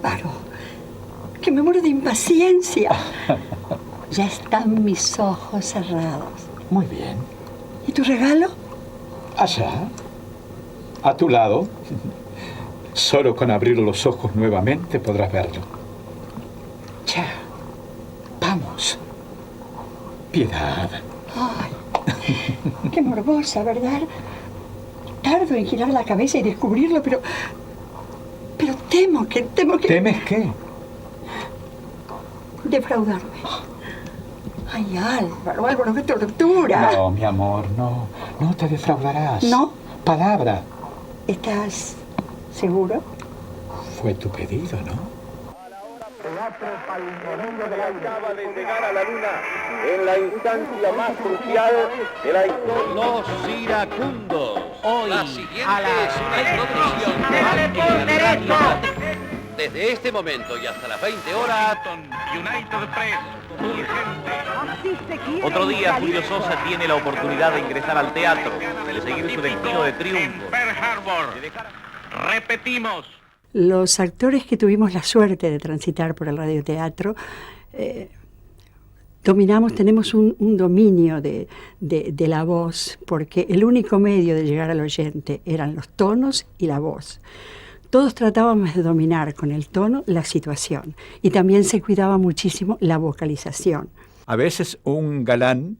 bárbaro! ¡Que me muero de impaciencia! Ya están mis ojos cerrados. Muy bien. ¿Y tu regalo? Allá, a tu lado. Solo con abrir los ojos nuevamente podrás verlo. Ya. Vamos. Piedad. ¡Ay! ¡Qué morbosa, ¿verdad? Tardo en girar la cabeza y descubrirlo, pero temo que... ¿Temes qué? Defraudarme. ¡Ay, Álvaro, qué tortura! No, mi amor, no. No te defraudarás. ¿No? Palabra. ¿Estás seguro? Fue tu pedido, ¿no? Acaba de llegar a la luna en la instancia más crucial de la historia. Los iracundos. Hoy La siguiente a la es una introducción. Desde este momento y hasta las 20 horas, United Press, urgente. Otro día, Julio Sosa tiene la oportunidad de ingresar al teatro, de seguir su destino de triunfo. En Pearl Harbor. Repetimos. Los actores que tuvimos la suerte de transitar por el radioteatro tenemos un dominio de la voz, porque el único medio de llegar al oyente eran los tonos y la voz. Todos tratábamos de dominar con el tono la situación, y también se cuidaba muchísimo la vocalización. A veces un galán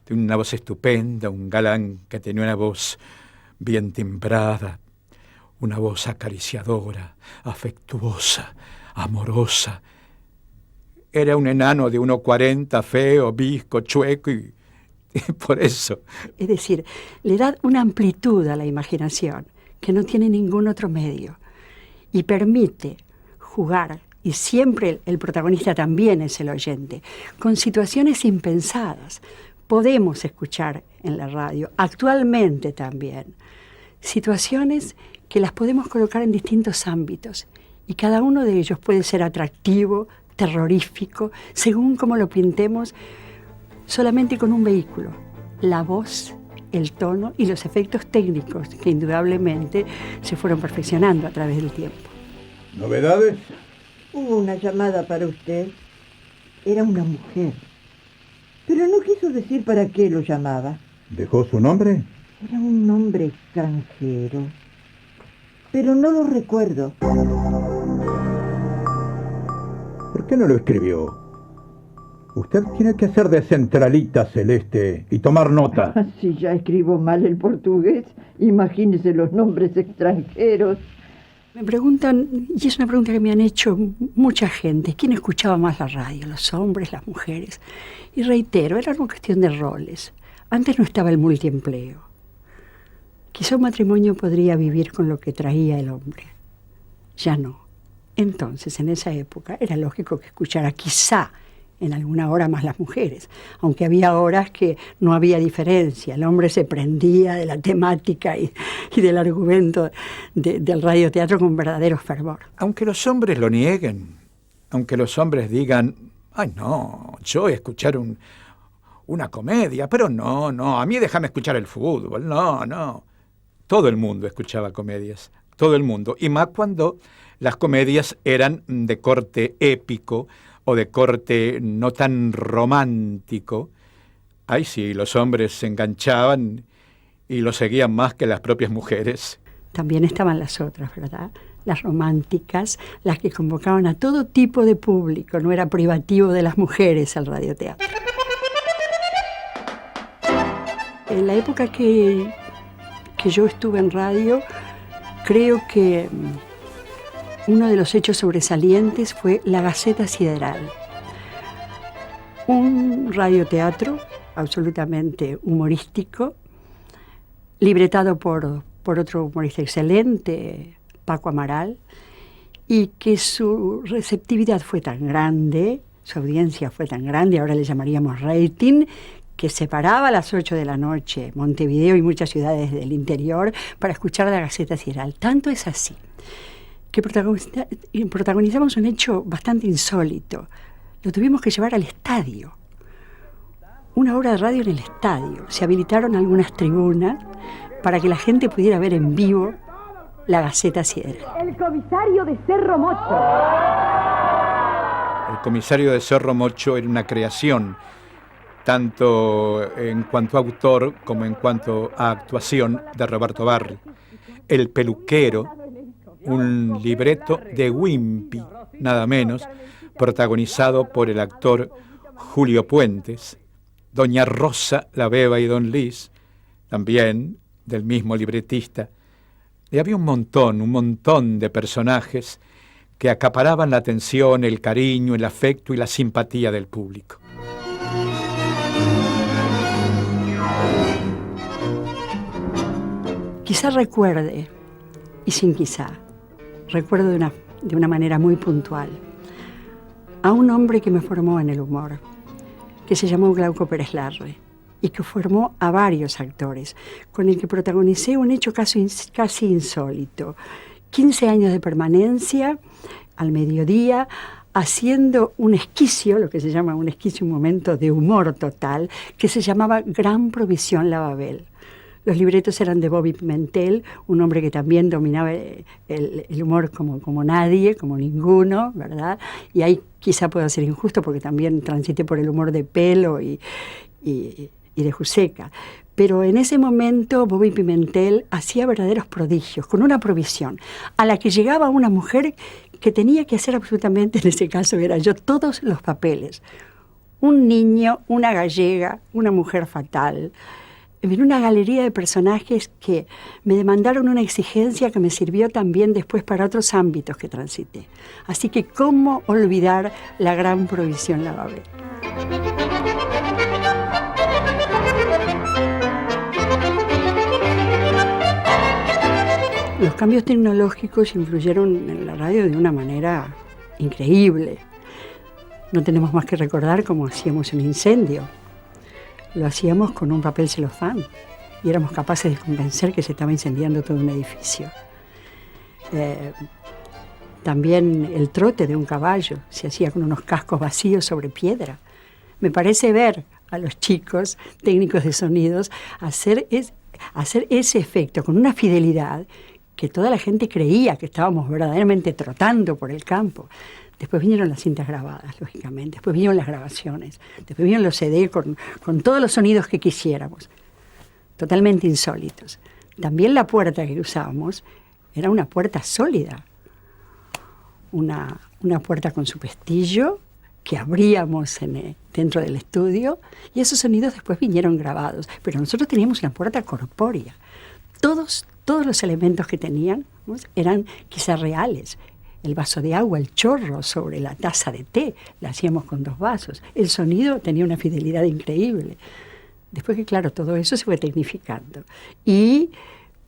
de una voz estupenda, un galán que tenía una voz bien timbrada, una voz acariciadora, afectuosa, amorosa. Era un enano de 1,40, feo, bizco, chueco y por eso. Es decir, le da una amplitud a la imaginación que no tiene ningún otro medio y permite jugar, y siempre el protagonista también es el oyente, con situaciones impensadas. Podemos escuchar en la radio, actualmente también, situaciones que las podemos colocar en distintos ámbitos y cada uno de ellos puede ser atractivo, terrorífico, según como lo pintemos, solamente con un vehículo, la voz, el tono y los efectos técnicos que indudablemente se fueron perfeccionando a través del tiempo. ¿Novedades? Hubo una llamada para usted. Era una mujer, pero no quiso decir para qué lo llamaba. ¿Dejó su nombre? Era un nombre extranjero, pero no lo recuerdo. ¿Por qué no lo escribió? Usted tiene que hacer de centralita, Celeste, y tomar nota. Si ya escribo mal el portugués, imagínese los nombres extranjeros. Me preguntan, y es una pregunta que me han hecho mucha gente, ¿quién escuchaba más la radio? ¿Los hombres, las mujeres? Y reitero, era una cuestión de roles. Antes no estaba el multiempleo. Quizá un matrimonio podría vivir con lo que traía el hombre. Ya no. Entonces, en esa época, era lógico que escuchara quizá en alguna hora más las mujeres, aunque había horas que no había diferencia. El hombre se prendía de la temática y del argumento del radioteatro con verdadero fervor. Aunque los hombres lo nieguen, aunque los hombres digan, ay no, yo escuchar una comedia, pero no, a mí déjame escuchar el fútbol, no. Todo el mundo escuchaba comedias, todo el mundo, y más cuando las comedias eran de corte épico o de corte no tan romántico. Ay sí, los hombres se enganchaban y lo seguían más que las propias mujeres. También estaban las otras, ¿verdad? Las románticas, las que convocaban a todo tipo de público, no era privativo de las mujeres el radioteatro. En la época que yo estuve en radio, creo que uno de los hechos sobresalientes fue La Gaceta Sideral. Un radioteatro absolutamente humorístico, libretado por otro humorista excelente, Paco Amaral, y que su receptividad fue tan grande, su audiencia fue tan grande, ahora le llamaríamos rating, que se paraba a las 8 de la noche, Montevideo y muchas ciudades del interior, para escuchar La Gaceta Sideral. Tanto es así que protagonizamos un hecho bastante insólito. Lo tuvimos que llevar al estadio. Una hora de radio en el estadio. Se habilitaron algunas tribunas para que la gente pudiera ver en vivo la Gaceta Sideral. El comisario de Cerro Mocho. El comisario de Cerro Mocho era una creación, tanto en cuanto a autor como en cuanto a actuación, de Roberto Barri. El peluquero, un libreto de Wimpy, nada menos, protagonizado por el actor Julio Puentes. Doña Rosa, la Beba y Don Lis, también del mismo libretista. Y había un montón de personajes que acaparaban la atención, el cariño, el afecto y la simpatía del público. Quizá recuerde, y sin quizá, recuerdo de una manera muy puntual, a un hombre que me formó en el humor, que se llamó Glauco Pérez Larre, y que formó a varios actores, con el que protagonicé un hecho casi insólito. 15 años de permanencia, al mediodía, haciendo un esquicio, lo que se llama un esquicio, un momento de humor total, que se llamaba Gran Provisión La Babel. Los libretos eran de Bobby Pimentel, un hombre que también dominaba el humor como nadie, como ninguno, ¿verdad? Y ahí quizá pueda ser injusto porque también transité por el humor de Pelo y de Juseca. Pero en ese momento Bobby Pimentel hacía verdaderos prodigios, con una provisión, a la que llegaba una mujer que tenía que hacer absolutamente, en ese caso era yo, todos los papeles. Un niño, una gallega, una mujer fatal. En una galería de personajes que me demandaron una exigencia que me sirvió también después para otros ámbitos que transité. Así que, ¿cómo olvidar la Gran Provisión La Babel? Los cambios tecnológicos influyeron en la radio de una manera increíble. No tenemos más que recordar cómo hacíamos un incendio. Lo hacíamos con un papel celofán y éramos capaces de convencer que se estaba incendiando todo un edificio. También el trote de un caballo se hacía con unos cascos vacíos sobre piedra. Me parece ver a los chicos técnicos de sonidos hacer ese efecto con una fidelidad que toda la gente creía que estábamos verdaderamente trotando por el campo. Después vinieron las cintas grabadas, lógicamente. Después vinieron las grabaciones. Después vinieron los CD con todos los sonidos que quisiéramos. Totalmente insólitos. También la puerta que usábamos era una puerta sólida. Una puerta con su pestillo que abríamos dentro del estudio. Y esos sonidos después vinieron grabados. Pero nosotros teníamos una puerta corpórea. Todos los elementos que tenían, ¿no?, eran quizás reales. El vaso de agua, el chorro sobre la taza de té, la hacíamos con 2 vasos. El sonido tenía una fidelidad increíble. Después que, claro, todo eso se fue tecnificando. Y,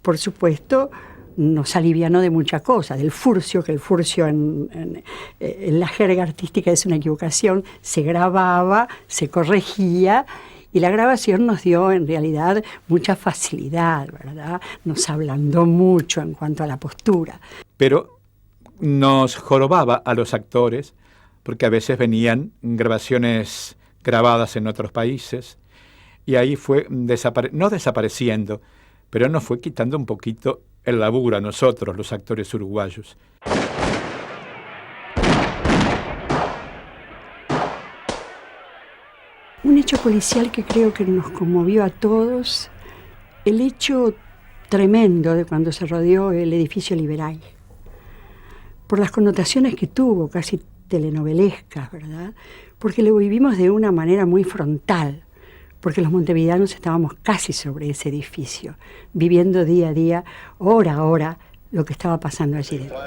por supuesto, nos alivianó de mucha cosa, del furcio, que el furcio en la jerga artística es una equivocación, se grababa, se corregía, y la grabación nos dio, en realidad, mucha facilidad, ¿verdad? Nos ablandó mucho en cuanto a la postura. Pero nos jorobaba a los actores, porque a veces venían grabaciones grabadas en otros países, y ahí fue no desapareciendo, pero nos fue quitando un poquito el laburo a nosotros, los actores uruguayos. Un hecho policial que creo que nos conmovió a todos, el hecho tremendo de cuando se rodeó el edificio Liberal, por las connotaciones que tuvo, casi telenovelescas, ¿verdad? Porque lo vivimos de una manera muy frontal, porque los montevideanos estábamos casi sobre ese edificio, viviendo día a día, hora a hora, lo que estaba pasando allí dentro.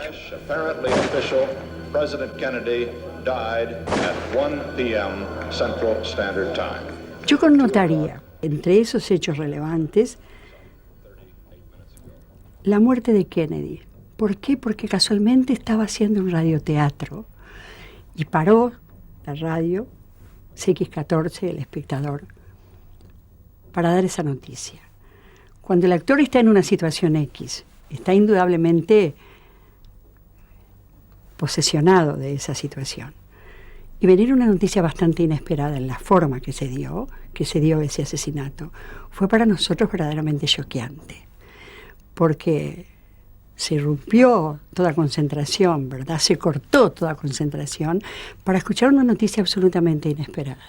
Yo connotaría, entre esos hechos relevantes, la muerte de Kennedy. ¿Por qué? Porque casualmente estaba haciendo un radioteatro y paró la radio, CX14, El Espectador, para dar esa noticia. Cuando el actor está en una situación X, está indudablemente posesionado de esa situación. Y venir una noticia bastante inesperada en la forma que se dio ese asesinato, fue para nosotros verdaderamente choqueante. Porque se irrumpió toda concentración, ¿verdad? Se cortó toda concentración para escuchar una noticia absolutamente inesperada.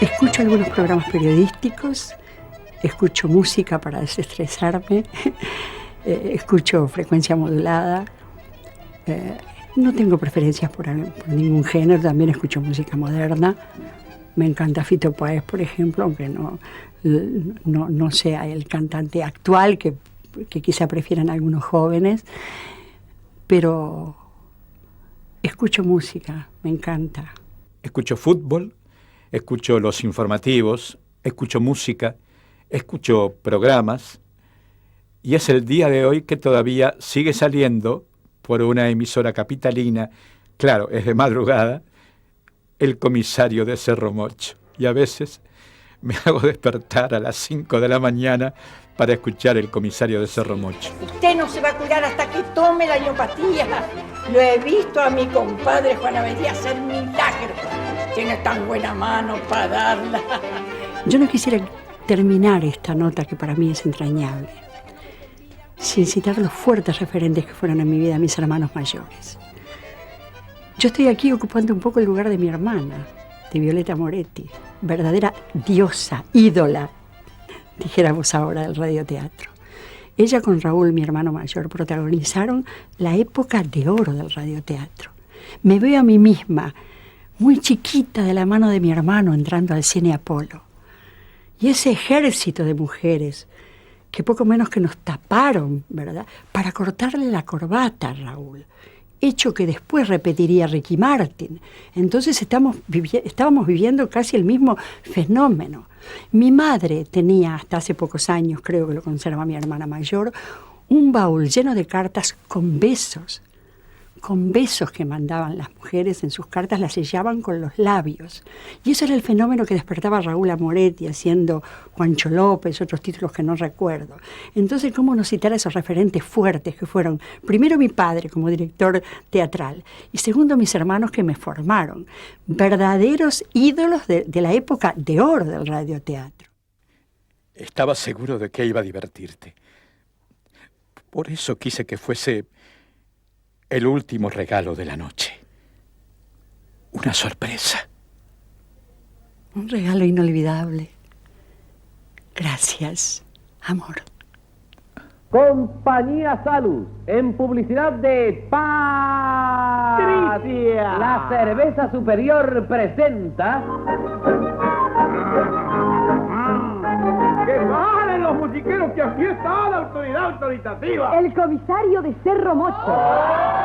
Escucho algunos programas periodísticos, escucho música para desestresarme, escucho frecuencia modulada. No tengo preferencias por ningún género, también escucho música moderna. Me encanta Fito Páez, por ejemplo, aunque no sea el cantante actual que quizá prefieran algunos jóvenes, pero escucho música, me encanta. Escucho fútbol, escucho los informativos, escucho música, escucho programas, y es el día de hoy que todavía sigue saliendo por una emisora capitalina, claro, es de madrugada, El Comisario de Cerro Mocho. Y a veces me hago despertar a las 5 de la mañana para escuchar El Comisario de Cerro Mocho. Usted no se va a curar hasta que tome la homeopatía. Lo he visto a mi compadre Juan Avedía hacer milagros. Tiene tan buena mano para darla. Yo no quisiera terminar esta nota, que para mí es entrañable, sin citar los fuertes referentes que fueron en mi vida mis hermanos mayores. Yo estoy aquí ocupando un poco el lugar de mi hermana, de Violeta Moretti, verdadera diosa, ídola, dijéramos ahora, del radioteatro. Ella con Raúl, mi hermano mayor, protagonizaron la época de oro del radioteatro. Me veo a mí misma, muy chiquita, de la mano de mi hermano, entrando al Cine Apolo. Y ese ejército de mujeres que poco menos que nos taparon, ¿verdad?, para cortarle la corbata a Raúl, hecho que después repetiría Ricky Martin. Entonces estábamos viviendo casi el mismo fenómeno. Mi madre tenía, hasta hace pocos años, creo que lo conserva mi hermana mayor, un baúl lleno de cartas con besos que mandaban las mujeres en sus cartas, las sellaban con los labios. Y eso era el fenómeno que despertaba a Raúl a Moretti, haciendo Juancho López, otros títulos que no recuerdo. Entonces, ¿cómo no citar a esos referentes fuertes que fueron, primero, mi padre como director teatral, y segundo, mis hermanos que me formaron? Verdaderos ídolos de la época de oro del radioteatro. Estaba seguro de que iba a divertirte. Por eso quise que fuese el último regalo de la noche. Una sorpresa. Un regalo inolvidable. Gracias, amor. Compañía Salud, en publicidad de Patricia, la cerveza superior presenta... ¡Que paren los musiqueros, que aquí está la autoridad autoritativa! El Comisario de Cerro Mocho.